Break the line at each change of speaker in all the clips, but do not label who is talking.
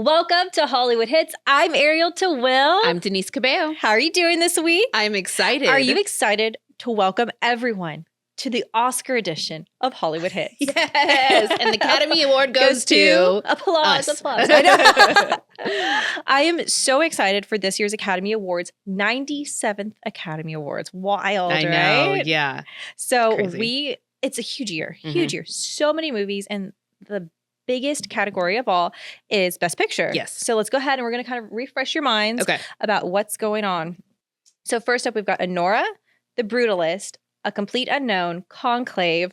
Welcome to Hollywood Hits. I'm Ariel Tawil.
I'm Denise Cabello.
How are you doing this week?
I'm excited.
Are you excited to welcome everyone to the Oscar edition of Hollywood Hits?
Yes. And the Academy Award goes to
applause,
us.
applause. I know. I am so excited for this year's Academy Awards, 97th Academy Awards. Wild,
I know.
Right?
Yeah.
So
Crazy.
it's a huge year, huge year. So many movies, and the biggest category of all is Best Picture.
Yes.
So let's go ahead and we're going to kind of refresh your minds
Okay.
about what's going on. So first up, we've got Anora, The Brutalist, A Complete Unknown, Conclave,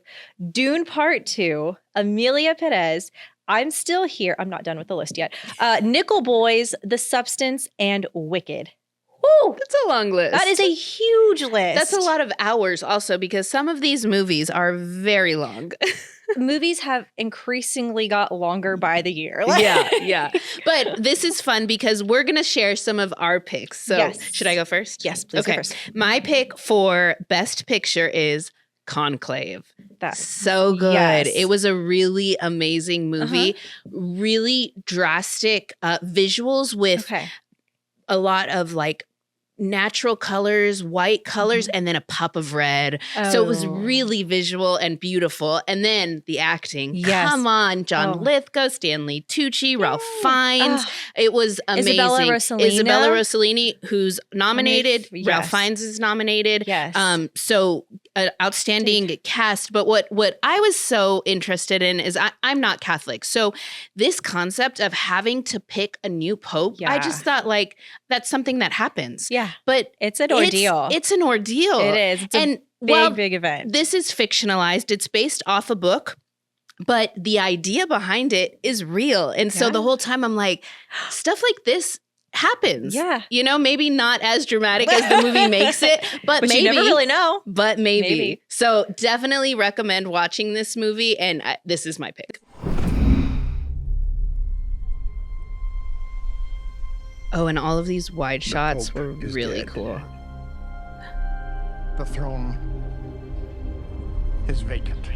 Dune Part 2, Amelia Perez, I'm Still Here. I'm not done with the list yet. Nickel Boys, The Substance, and Wicked. Woo!
That's a long list.
That is a huge list.
That's a lot of hours also because some of these movies are very long.
Movies have increasingly got longer by the year.
Yeah. But this is fun because we're going to share some of our picks. So
Yes.
should I go first?
Yes, please go first.
My pick for Best Picture is Conclave.
That's
So good.
Yes.
It was a really amazing movie. Really drastic visuals with
okay.
a lot of like natural colors, white colors, and then a pop of red. So it was
Oh.
really visual and beautiful. And then the acting.
Yes.
Come on, John
Oh.
Lithgow, Stanley Tucci, Ralph Fiennes. It was amazing.
Isabella Rossellini.
Isabella Rossellini, who's nominated.
Yes.
Ralph Fiennes is nominated.
Yes.
So an outstanding cast. But what I was so interested in is I'm not Catholic. So this concept of having to pick a new pope, I
Yeah.
just thought like that's something that happens.
Yeah.
But
It's an ordeal.
It's an ordeal.
It is. It's
and
a
well,
big event.
this is fictionalized. It's based off a book, but the idea behind it is real. And so
Yeah.
the whole time I'm like, stuff like this happens.
Yeah.
You know, maybe not as dramatic as the movie makes it, but
But
maybe.
you never really know.
But maybe.
Maybe.
So definitely recommend watching this movie. And this is my pick. Oh, and all of these wide shots
Pope
were
is
really
dead.
cool.
The throne is vacant.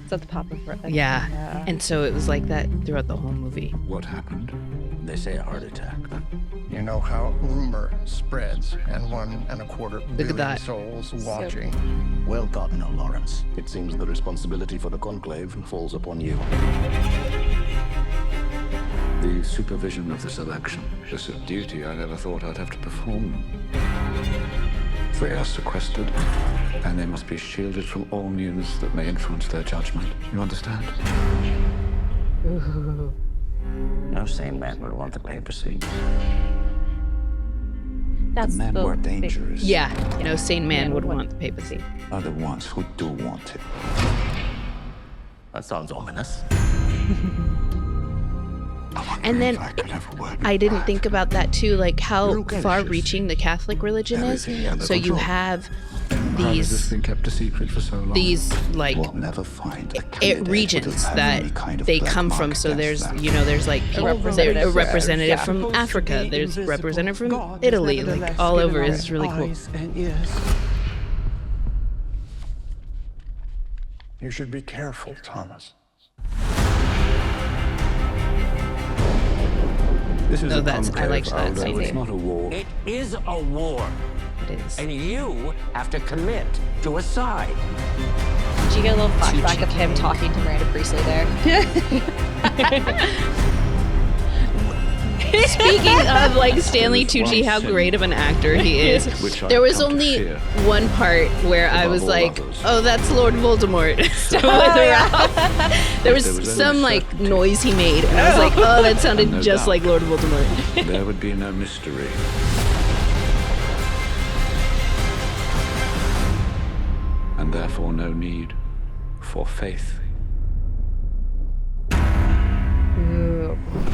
Is that the pop of red?
Yeah. And so it was like that throughout the whole movie.
What happened? They say a heart attack.
You know how rumor spreads, and 1.25 billion
that.
souls watching.
Well gotten, O Lawrence.
It seems the responsibility for the conclave falls upon you.
The supervision of this election is a duty I never thought I'd have to perform. They are sequestered, and they must be shielded from all news that may influence their judgment. You understand?
No sane man would want the papacy.
That's
The men who are dangerous
Yeah. No sane man would want the papacy.
are the ones who do want it.
That sounds ominous.
And then
If I could have a word with
I didn't
Brad.
think about that too, like how
You're okay,
far-reaching the Catholic religion is.
Everything under
So you
control.
have
How has this
these
been kept a secret for so long?
like
We'll never find a candidate who
regions
doesn't have
that
any kind of
they
black
come
mark
from. So
against
there's
them.
there's like people,
representative
a representative
from-
from Africa. There's representative from Italy. Like all over is really cool.
You should be careful, Thomas.
This is
No,
a
that's- I
conclave,
liked that
Aldo.
scene.
It's not a war.
It is a war,
It is.
and you have to commit to a side.
Did you get a little flashback of him talking to Miranda Priestley there?
Speaking of like Stanley Tucci, how great of an actor he is.
Which I've
There was
come to
only
fear.
one part where I
Above
was
all
like,
others.
"Oh, that's Lord Voldemort." So there was
There was
some
only
like
certainty.
noise he made, and I was like, "Oh, that sounded
No
just
doubt.
like Lord Voldemort."
There would be no mystery. And therefore no need for faith.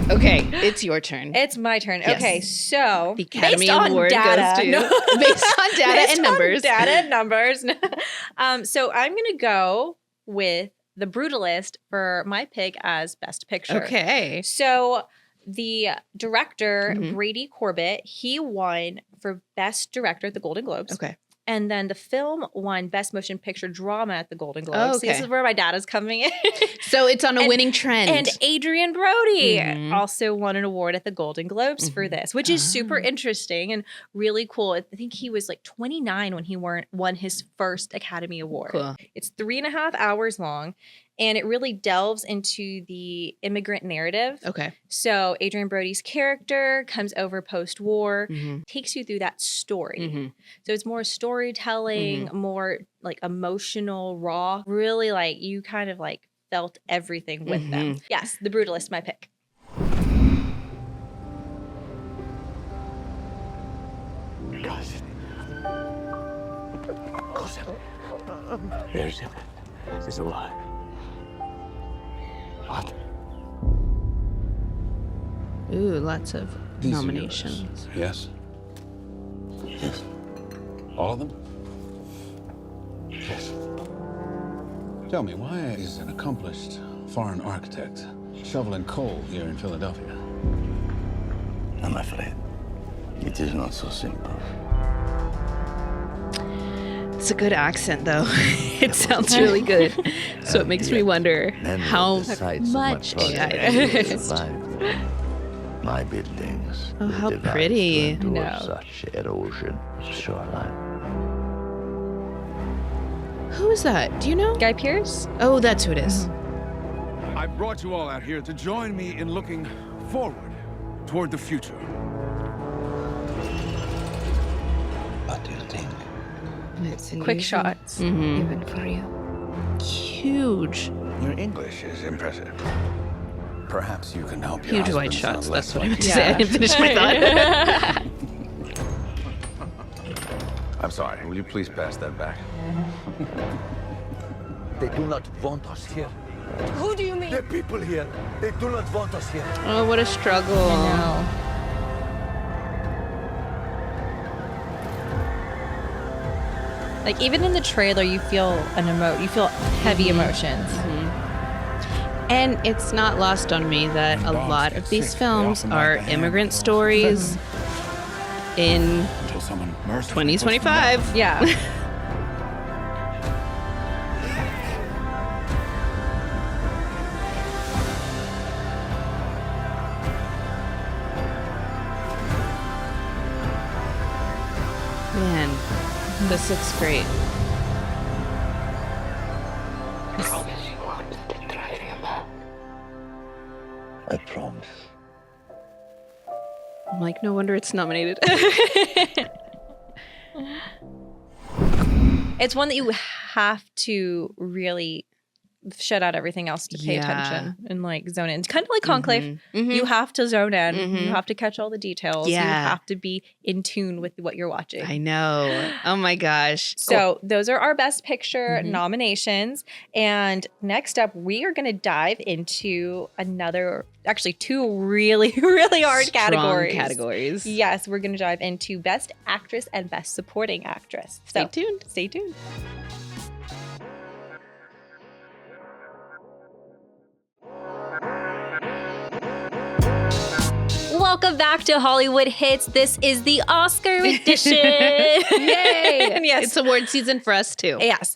Okay, it's your turn.
It's my turn.
Yes.
Okay, so
The Academy
based on
Award
data,
goes to
No.
based on data
Based
and
on
numbers.
data and numbers. So I'm gonna go with The Brutalist for my pick as Best Picture.
Okay.
So the director,
Mhm.
Brady Corbett, he won for Best Director at the Golden Globes.
Okay.
And then the film won Best Motion Picture Drama at the Golden Globes.
okay.
This is where my data is coming in.
So it's on a
And-
winning trend.
And Adrian Brody
Mhm.
also won an award at the Golden Globes for this, which is super
Ah.
interesting and really cool. I think he was like 29 when he won his first Academy Award.
Cool.
It's 3.5 hours long, and it really delves into the immigrant narrative.
Okay.
So Adrian Brody's character comes over post-war,
Mhm.
takes you through that story.
Mhm.
So it's more storytelling, more like emotional, raw. Really like you kind of like felt everything with them. Yes, The Brutalist, my pick.
There's him. He's alive. What?
Ooh, lots of
These are
nominations.
yours. Yes.
Yes.
All of them?
Yes.
Tell me, why is an accomplished foreign architect shoveling coal here in Philadelphia?
I'm afraid it is not so simple.
It's a good accent, though. It sounds really good. So it makes me wonder how much AI there is.
My buildings.
Oh,
will
how
divide
pretty.
to endure
No.
Such erosion. Shoreline.
Who is that? Do you know?
Guy Pearce?
Oh, that's who it is.
I brought you all out here to join me in looking forward toward the future.
What do you think?
Quick shots.
Even for you. Huge.
Your English is impressive.
Perhaps you can help your
Huge
husband
white shots.
sound less
That's what I
like
meant to
Yeah.
say. I didn't finish my thought.
I'm sorry. Will you please pass that back?
They do not want us here.
Who do you mean?
The people here, they do not want us here.
Oh, what a struggle.
No. Like even in the trailer, you feel you feel heavy emotions.
And it's not lost on me that a lot of these films are immigrant stories in
until someone mercifully
2025.
Yeah.
Man, this looks great.
I promise.
I'm like, no wonder it's nominated.
It's one that you have to really shut out everything else to pay
Yeah.
attention and like zone in. It's kind of like Conclave.
Mhm.
You have to zone in.
Mhm.
You have to catch all the details. You
Yeah.
have to be in tune with what you're watching.
I know. Oh my gosh.
So those are our Best Picture
Mhm.
nominations. And next up, we are going to dive into actually two really, really hard
Strong categories.
Yes, we're going to dive into Best Actress and Best Supporting Actress. So
Stay tuned.
Stay tuned. Welcome back to Hollywood Hits. This is the Oscar edition.
Yay!
Yes.
It's award season for us too.
Yes.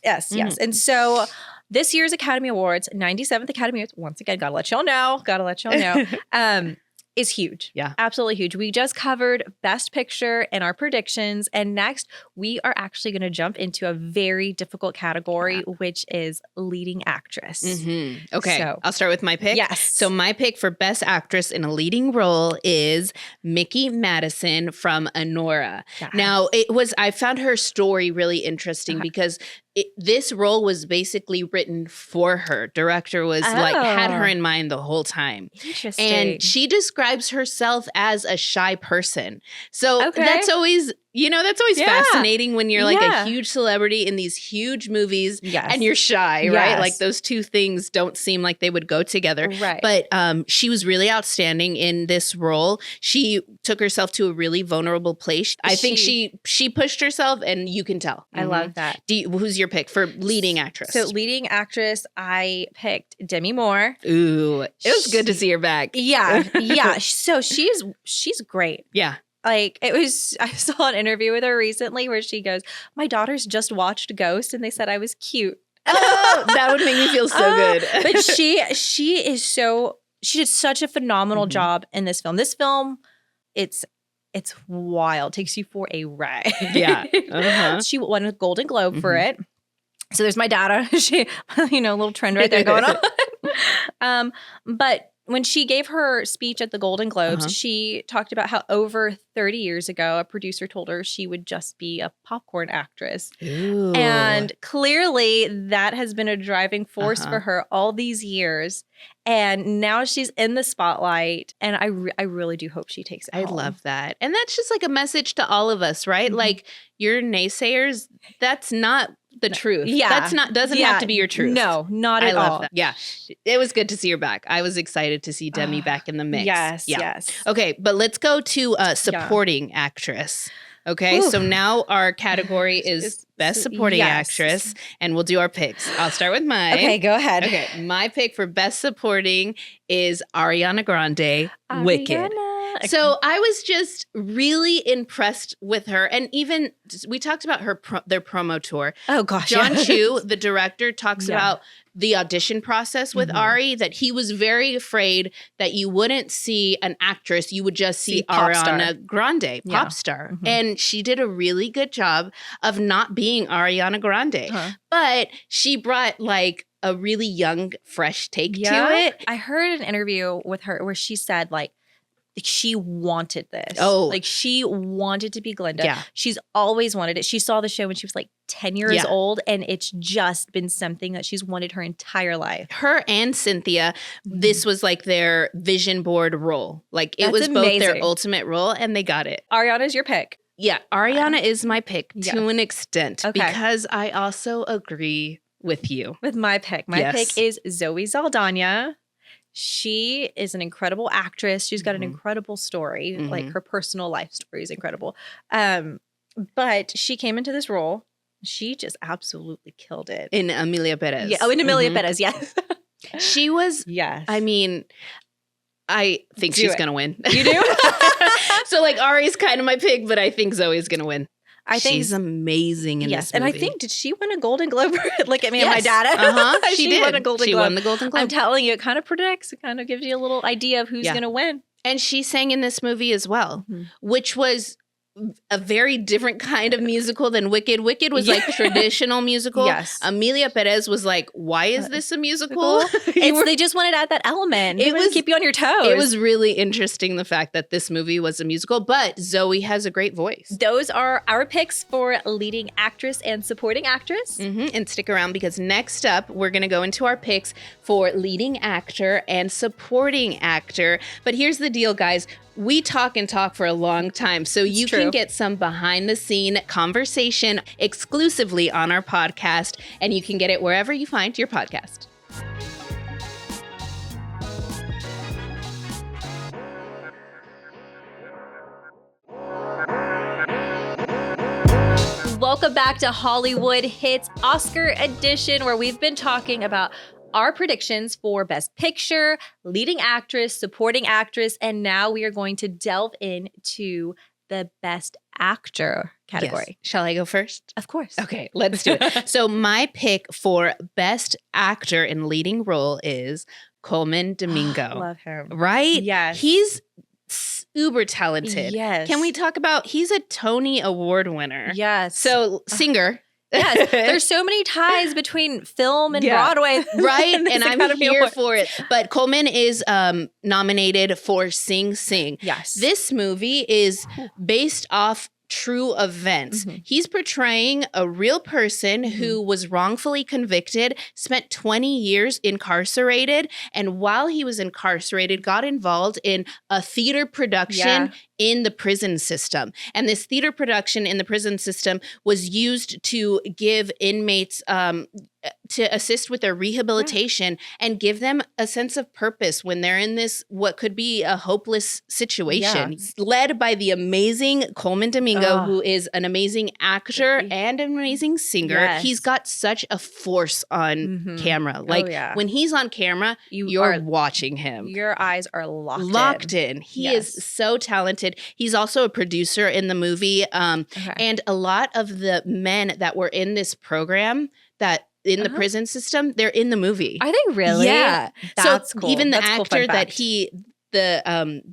And so this year's Academy Awards, 97th Academy Awards, once again, gotta let y'all know, is huge.
Yeah.
Absolutely huge. We just covered Best Picture and our predictions. And next, we are actually going to jump into a very difficult category, which is leading actress.
Mhm. Okay,
So-
I'll start with my pick.
Yes.
So my pick for Best Actress in a Leading Role is Mickey Madison from Anora.
Yeah.
Now, I found her story really interesting because this role was basically written for her. Director was had her
Oh.
in mind the whole time.
Interesting.
And she describes herself as a shy person. So
Okay.
that's always
Yeah.
fascinating when you're like
Yeah.
a huge celebrity in these huge movies
Yes.
and you're shy, right?
Yes.
Like those two things don't seem like they would go together.
Right.
But she was really outstanding in this role. She took herself to a really vulnerable place. I think she pushed herself, and you can tell.
I love that.
Who's your pick for leading actress?
So leading actress, I picked Demi Moore.
Ooh, it was good to see her back.
Yeah. So she's great.
Yeah.
Like, it was, I saw an interview with her recently where she goes, my daughters just watched Ghost and they said I was cute.
Oh, that would make me feel so good.
But she did such a phenomenal job in this film. This film, it's wild. Takes you for a ride.
Yeah. Uh-huh.
She won a Golden Globe for it. So there's my data. She, a little trend right there going on. But when she gave her speech at the Golden Globes, she talked about how over 30 years ago, a producer told her she would just be a popcorn actress.
Ooh.
And clearly that has been a driving force for her all these years. And now she's in the spotlight. And I really do hope she takes it
I
home.
love that. And that's just like a message to all of us, right? Like, your naysayers, that's not the truth.
Yeah.
Doesn't have to be your truth.
No, not
I
at
love
all.
that. Yeah. It was good to see her back. I was excited to see Demi back in the mix.
Yes,
Yeah.
yes.
Okay, but let's go to supporting actress. Okay,
Ooh.
so now our category is Best Supporting
yes.
Actress, and we'll do our picks. I'll start with mine.
Okay, go ahead.
Okay, my pick for Best Supporting is Ariana Grande, Wicked.
Ariana.
So I was just really impressed with her, and even we talked about their promo tour.
Oh gosh,
John
yes.
Chu, the director, talks
Yeah.
about the audition process with Ari, that he was very afraid that you wouldn't see an actress, you would just see
pop star.
Ariana Grande,
Yeah.
pop star. And she did a really good job of not being Ariana Grande. But she brought like a really young, fresh take to it.
I heard an interview with her where she said like she wanted this.
Oh.
Like she wanted to be Glinda.
Yeah.
She's always wanted it. She saw the show when she was like 10 years
Yeah.
old, and it's just been something that she's wanted her entire life.
Her and Cynthia, this was like their vision board role. Like it
That's
was both their
amazing.
ultimate role, and they got it.
Ariana's your pick.
Yeah, Ariana is my pick
Yeah.
to an extent
Okay.
because I also agree with you.
With my pick. My
Yes.
pick is Zoe Saldana. She is an incredible actress. She's got an incredible story. Like her personal life story is incredible. But she came into this role. She just absolutely killed it.
In Amelia Perez.
Yeah. Oh, in Amelia Perez. Yes.
She was,
Yes.
I mean, I think
Do
she's
it.
going to win.
You do?
So like Ari's kind of my pick, but I think Zoe's going to win.
I think
she's amazing in
yes,
this
and I
movie.
think did she win a Golden Globe? Look at me and my
Yes.
data.
Uh-huh. She did.
won a Golden
She
Globe.
won the Golden Globe.
I'm telling you, it kind of predicts. It kind of gives you a little idea of who's
Yeah.
going to win.
And she sang in this movie as well, which was a very different kind of musical than Wicked. Wicked was like traditional musical.
Yes.
Amelia Perez was like, why is this a musical?
They just wanted to add that element. It was keep you on your toes.
It was really interesting, the fact that this movie was a musical, but Zoe has a great voice.
Those are our picks for leading actress and supporting actress.
And stick around because next up, we're going to go into our picks for leading actor and supporting actor. But here's the deal, guys. We talk and talk for a long time, so you
true.
can get some behind the scene conversation exclusively on our podcast, and you can get it wherever you find your podcast.
Welcome back to Hollywood Hits Oscar Edition, where we've been talking about our predictions for Best Picture, Leading Actress, Supporting Actress, and now we are going to delve into the Best Actor category.
Yes. Shall I go first?
Of course.
Okay, let's do it. So my pick for Best Actor in Leading Role is Coleman Domingo.
Love him.
Right?
Yes.
He's uber talented.
Yes.
Can we talk about, he's a Tony Award winner.
Yes.
So singer.
yes, there's so many ties between film and
Yeah.
Broadway.
Right?
This
And I'm
Academy
here
Award.
for it. But Coleman is nominated for Sing Sing.
Yes.
This movie is based off true events. He's portraying a real person who was wrongfully convicted, spent 20 years incarcerated, and while he was incarcerated, got involved in a theater production in the prison system. And this theater production in the prison system was used to give inmates to assist with their rehabilitation and give them a sense of purpose when they're in this, what could be a hopeless situation.
Yeah.
Led by the amazing Coleman Domingo, who is an amazing actor and an amazing singer.
Yes.
He's got such a force on camera. Like
yeah.
when he's on camera,
You
you're
are-
watching him.
Your eyes are locked
Locked in. He
Yes.
is so talented. talented. He's also a producer in the movie.
Okay.
And a lot of the men that were in this program that in the prison system, they're in the movie.
Are they really?
Yeah.
That's
so
cool.
even the
That's a cool fun
actor that
fact.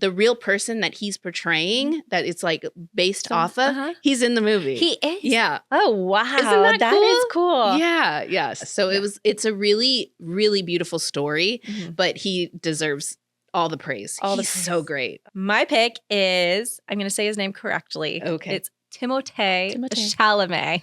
the real person that he's portraying, that it's like based off of, he's in the movie.
He is?
Yeah.
Oh, wow.
Isn't that
is
cool?
cool.
Yeah, yes. So it's a really, really beautiful story, but he deserves all the praise. He's so great.
My pick is, I'm going to say his name correctly.
Okay.
It's Timothée Chalamet.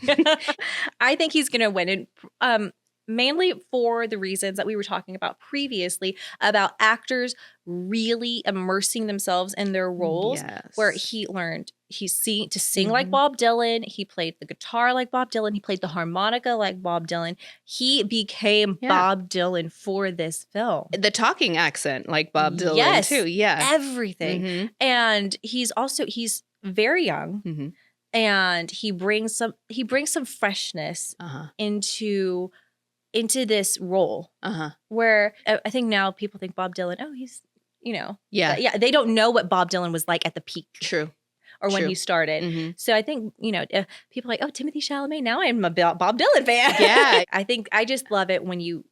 I think he's going to win. And mainly for the reasons that we were talking about previously about actors really immersing themselves in their roles, where he learned to sing like Bob Dylan. He played the guitar like Bob Dylan. He played the harmonica like Bob Dylan. He became Bob Dylan for this film.
The talking accent like Bob Dylan too. Yeah.
Everything. And he's very young. And he brings some freshness into this role, where I think now people think Bob Dylan, oh, he's, they don't know what Bob Dylan was like at the peak.
True.
Or when he started. So I think, people are like, oh, Timothée Chalamet, now I'm a Bob Dylan fan.
Yeah.
I just love it when you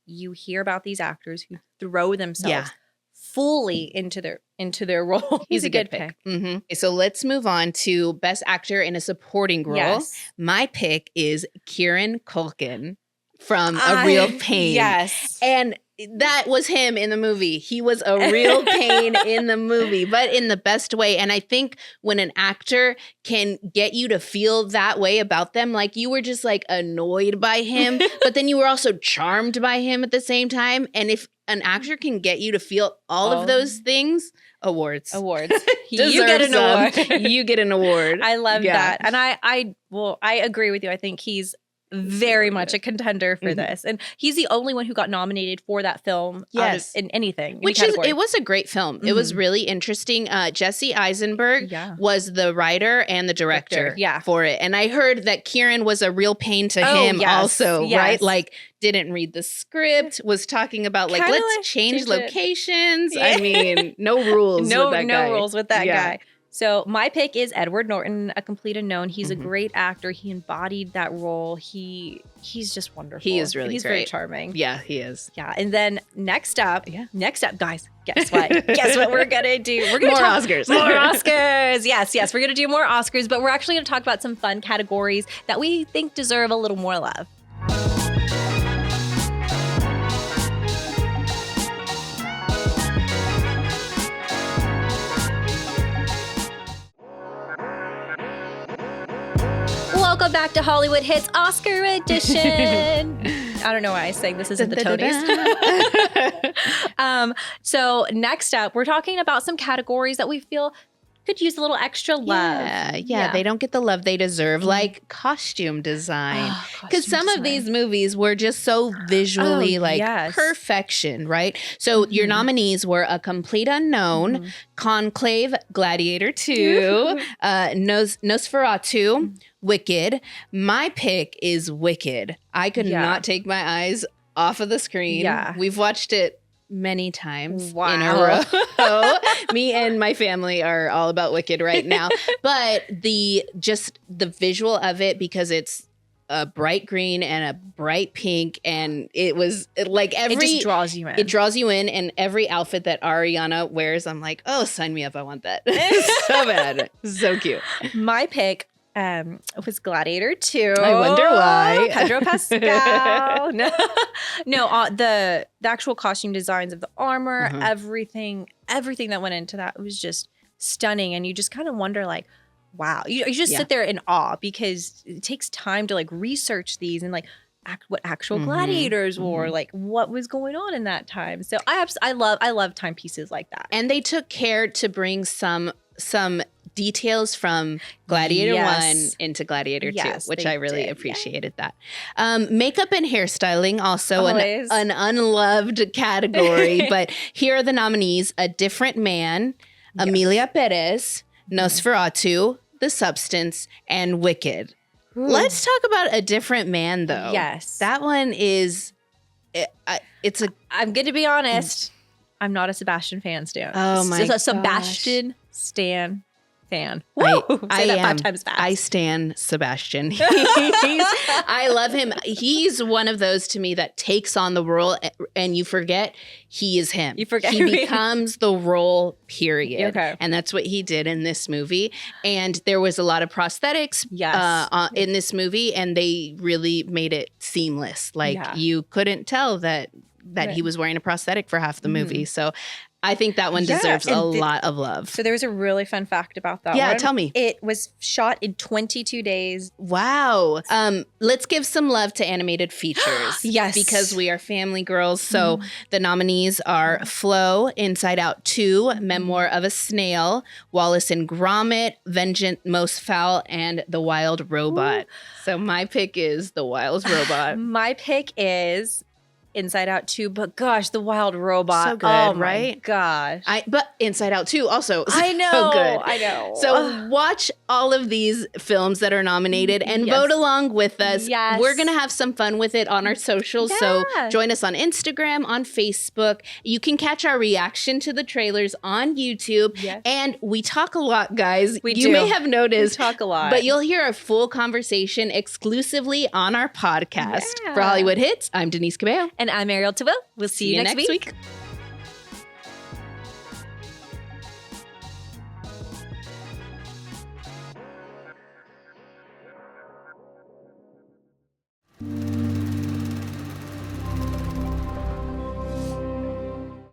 hear about these actors who throw themselves fully into their role.
He's a good pick. Okay, so let's move on to Best Actor in a Supporting Role.
Yes.
My pick is Kieran Culkin from A Real Pain.
Yes.
And that was him in the movie. He was a real pain in the movie, but in the best way. And I think when an actor can get you to feel that way about them, like you were just like annoyed by him, but then you were also charmed by him at the same time. And if an actor can get you to feel all of those things, awards.
You get an award.
You get an award.
I love that. And I agree with you. I think he's very much a contender for this. And he's the only one who got nominated for that film in anything.
It was a great film. It was really interesting. Jesse Eisenberg was the writer and the director for it. And I heard that Kieran was a real pain to him also, right? Like didn't read the script, was talking about like, let's change locations. I mean, no rules with that guy.
No rules with that guy. So my pick is Edward Norton, a complete unknown. He's a great actor. He embodied that role. He's just wonderful.
He is really
He's
great.
very charming.
Yeah, he is.
Yeah. And then next up, guys, guess what? Guess what we're gonna do? We're gonna
talk Oscars.
More Oscars. Yes, we're gonna do more Oscars, but we're actually gonna talk about some fun categories that we think deserve a little more love. Welcome back to Hollywood Hits Oscar Edition. I don't know why I sang this isn't the Tonys. So next up, we're talking about some categories that we feel could use a little extra love.
Yeah, they don't get the love they deserve, like costume design. Because some of these movies were just so visually perfection, right? So your nominees were A Complete Unknown, Conclave, Gladiator 2, Nosferatu, Wicked. My pick is Wicked. I could not take my eyes off of the screen.
Yeah.
We've watched it many times in a row. Me and my family are all about Wicked right now. But the visual of it, because it's a bright green and a bright pink, and it was like it just
draws you in.
It draws you in, and every outfit that Ariana wears, I'm like, oh, sign me up. I want that. So bad. So cute.
My pick was Gladiator 2.
I wonder why.
Pedro Pascal. No, the actual costume designs of the armor, everything that went into that was just stunning. And you just kind of wonder, like, wow. You just sit there in awe, because it takes time to like research these and like what actual gladiators wore, like what was going on in that time. So I love timepieces like that.
And they took care to bring some details from Gladiator 1 into Gladiator 2, which I really appreciated that. Makeup and hairstyling, also an unloved category, but here are the nominees: A Different Man, Emilia Perez, Nosferatu, The Substance, and Wicked. Let's talk about A Different Man, though.
Yes.
That one is,
I'm going to be honest. I'm not a Sebastian fan, Stan.
Oh my
Sebastian Stan fan.
I
Woo! Say that 5
am.
times fast.
I stan Sebastian. I love him. He's one of those to me that takes on the role and you forget he is him.
You forget
he
who he is.
becomes the role, period.
Okay.
And that's what he did in this movie. And there was a lot of prosthetics
Yes.
in this movie, and they really made it seamless. Like
Yeah.
you couldn't tell that
Right.
he was wearing a prosthetic for half the movie. So I think that one deserves a
and
lot of love.
So there was a really fun fact about that
Yeah,
one.
tell me.
It was shot in 22 days.
Wow. Let's give some love to animated features.
Yes.
Because we are family girls. So the nominees are Flow, Inside Out 2, Memoir of a Snail, Wallace and Gromit, Vengeance Most Foul, and The Wild Robot. So my pick is The Wild Robot.
My pick is Inside Out 2, but gosh, The Wild Robot.
So good,
oh my
right?
gosh.
But Inside Out 2 also.
I know.
So good.
I know.
So watch all of these films that are nominated and
Yes.
vote along with us.
Yes.
We're going to have some fun with it on our socials. So
Yeah.
join us on Instagram, on Facebook. You can catch our reaction to the trailers on YouTube.
Yes.
And we talk a lot, guys.
We
You
do.
may have noticed.
We talk a lot.
But you'll hear a full conversation exclusively on our podcast.
Yeah.
For Hollywood Hits, I'm Denise Cabello.
And I'm Ariel Tawil. We'll see you next week.
week.